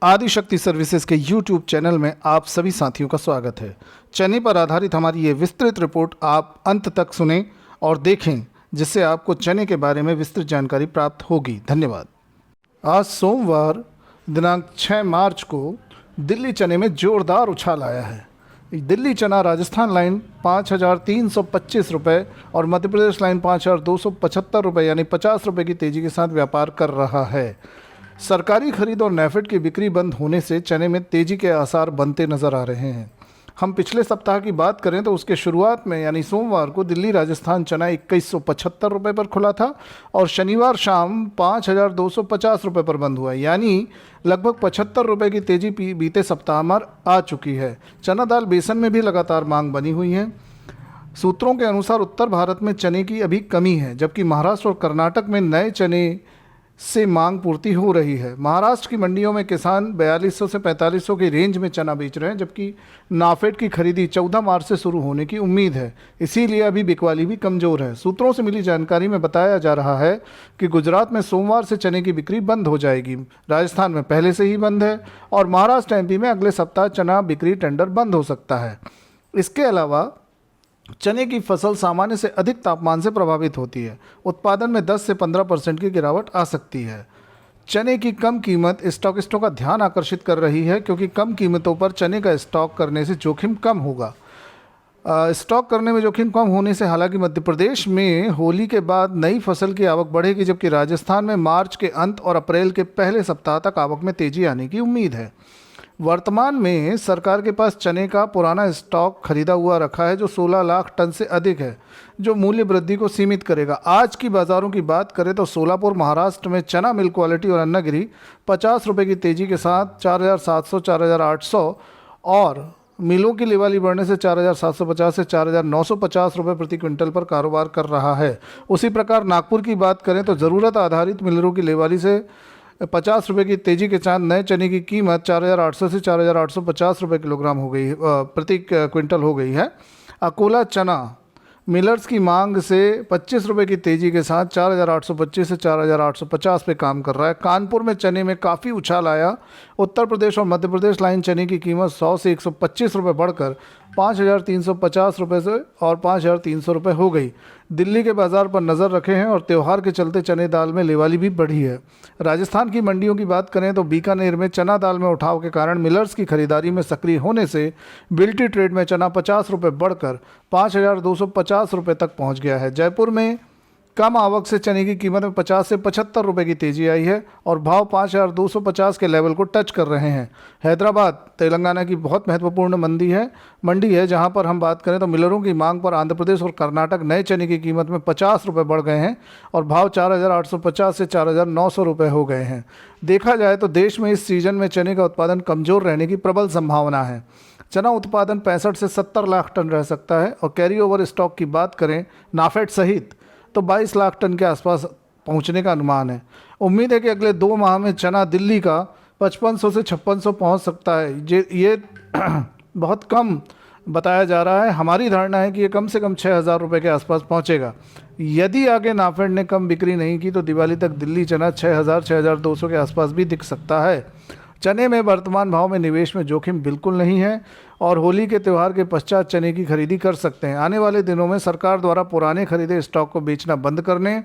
Adishakti services के YouTube channel में आप सभी साथियों का स्वागत है। चने पर आधारित हमारी ये विस्तृत रिपोर्ट आप अंत तक सुनें और देखें, जिससे आपको चने के बारे में विस्तृत जानकारी प्राप्त होगी। धन्यवाद। आज सोमवार दिनांक 6 मार्च को दिल्ली चने में जोरदार उछाल आया है। दिल्ली चना राजस्थान लाइन 5,325 रुपये और मध्य प्रदेश लाइन 5,275 रुपये यानी 50 रुपये की तेज़ी के साथ व्यापार कर रहा है। सरकारी खरीद और नेफेड की बिक्री बंद होने से चने में तेज़ी के आसार बनते नज़र आ रहे हैं। हम पिछले सप्ताह की बात करें तो उसके शुरुआत में यानी सोमवार को दिल्ली राजस्थान चना 2175 रुपये पर खुला था और शनिवार शाम 5,250 रुपये पर बंद हुआ, यानी लगभग 75 रुपये की तेज़ी बीते सप्ताह में आ चुकी है। चना दाल बेसन में भी लगातार मांग बनी हुई है। सूत्रों के अनुसार उत्तर भारत में चने की अभी कमी है, जबकि महाराष्ट्र और कर्नाटक में नए चने से मांग पूर्ति हो रही है। महाराष्ट्र की मंडियों में किसान 4200 से 4500 की रेंज में चना बेच रहे हैं, जबकि नाफेड की खरीदी 14 मार्च से शुरू होने की उम्मीद है, इसीलिए अभी बिकवाली भी कमज़ोर है। सूत्रों से मिली जानकारी में बताया जा रहा है कि गुजरात में सोमवार से चने की बिक्री बंद हो जाएगी, राजस्थान में पहले से ही बंद है और महाराष्ट्र एमपी में अगले सप्ताह चना बिक्री टेंडर बंद हो सकता है। इसके अलावा चने की फसल सामान्य से अधिक तापमान से प्रभावित होती है। उत्पादन में 10 से 15% की गिरावट आ सकती है। चने की कम कीमत स्टॉकिस्टों का ध्यान आकर्षित कर रही है, क्योंकि कम कीमतों पर चने का स्टॉक करने से जोखिम कम होगा। स्टॉक करने में जोखिम कम होने से हालांकि मध्य प्रदेश में होली के बाद नई फसल की आवक बढ़ेगी, जबकि राजस्थान में मार्च के अंत और अप्रैल के पहले सप्ताह तक आवक में तेजी आने की उम्मीद है। वर्तमान में सरकार के पास चने का पुराना स्टॉक खरीदा हुआ रखा है, जो 16 लाख टन से अधिक है, जो मूल्य वृद्धि को सीमित करेगा। आज की बाज़ारों की बात करें तो सोलापुर महाराष्ट्र में चना मिल क्वालिटी और अन्नागिरी 50 रुपये की तेज़ी के साथ 4,700 4,800 और मिलों की लेवाली बढ़ने से 4,750 से 4,950 रुपये प्रति क्विंटल पर कारोबार कर रहा है। उसी प्रकार नागपुर की बात करें तो ज़रूरत आधारित मिलरों की लेवाली से 50 रुपये की तेज़ी के साथ नए चने की कीमत 4,800 से 4,850 रुपये किलोग्राम हो गई प्रति क्विंटल हो गई है। अकोला चना मिलर्स की मांग से 25 रुपये की तेज़ी के साथ 4,825 से 4,850 पे काम कर रहा है। कानपुर में चने में काफ़ी उछाल आया। उत्तर प्रदेश और मध्य प्रदेश लाइन चने की कीमत 100 से 125 रुपये बढ़कर 5,350 रुपये से और 5,300 रुपये हो गई। दिल्ली के बाज़ार पर नज़र रखे हैं और त्यौहार के चलते चने दाल में लेवाली भी बढ़ी है। राजस्थान की मंडियों की बात करें तो बीकानेर में चना दाल में उठाव के कारण मिलर्स की खरीदारी में सक्रिय होने से बिल्टी ट्रेड में चना 50 रुपये बढ़कर 5,250 रुपये तक पहुंच गया है। जयपुर में कम आवक से चने की कीमत में 50 से 75 रुपये की तेज़ी आई है और भाव 5,250 के लेवल को टच कर रहे हैं। हैदराबाद तेलंगाना की बहुत महत्वपूर्ण मंडी है, जहां पर हम बात करें तो मिलरों की मांग पर आंध्र प्रदेश और कर्नाटक नए चने की कीमत में 50 रुपये बढ़ गए हैं और भाव 4,850 से 4,900 रुपये हो गए हैं। देखा जाए तो देश में इस सीजन में चने का उत्पादन कमज़ोर रहने की प्रबल संभावना है। चना उत्पादन 65 से 70 लाख टन रह सकता है और कैरी ओवर स्टॉक की बात करें नाफेड सहित तो 22 लाख टन के आसपास पहुंचने का अनुमान है। उम्मीद है कि अगले 2 माह में चना दिल्ली का 5500 से 5600 पहुंच सकता है। ये बहुत कम बताया जा रहा है। हमारी धारणा है कि ये कम से कम 6,000 रुपये के आसपास पहुंचेगा। यदि आगे नाफेड ने कम बिक्री नहीं की तो दिवाली तक दिल्ली चना 6,000 6,200 के आसपास भी दिख सकता है। चने में वर्तमान भाव में निवेश में जोखिम बिल्कुल नहीं है और होली के त्यौहार के पश्चात चने की खरीदी कर सकते हैं। आने वाले दिनों में सरकार द्वारा पुराने खरीदे स्टॉक को बेचना बंद करने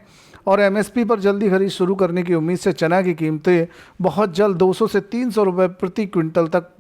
और एमएसपी पर जल्दी खरीद शुरू करने की उम्मीद से चना की कीमतें बहुत जल्द 200 से 300 रुपये प्रति क्विंटल तक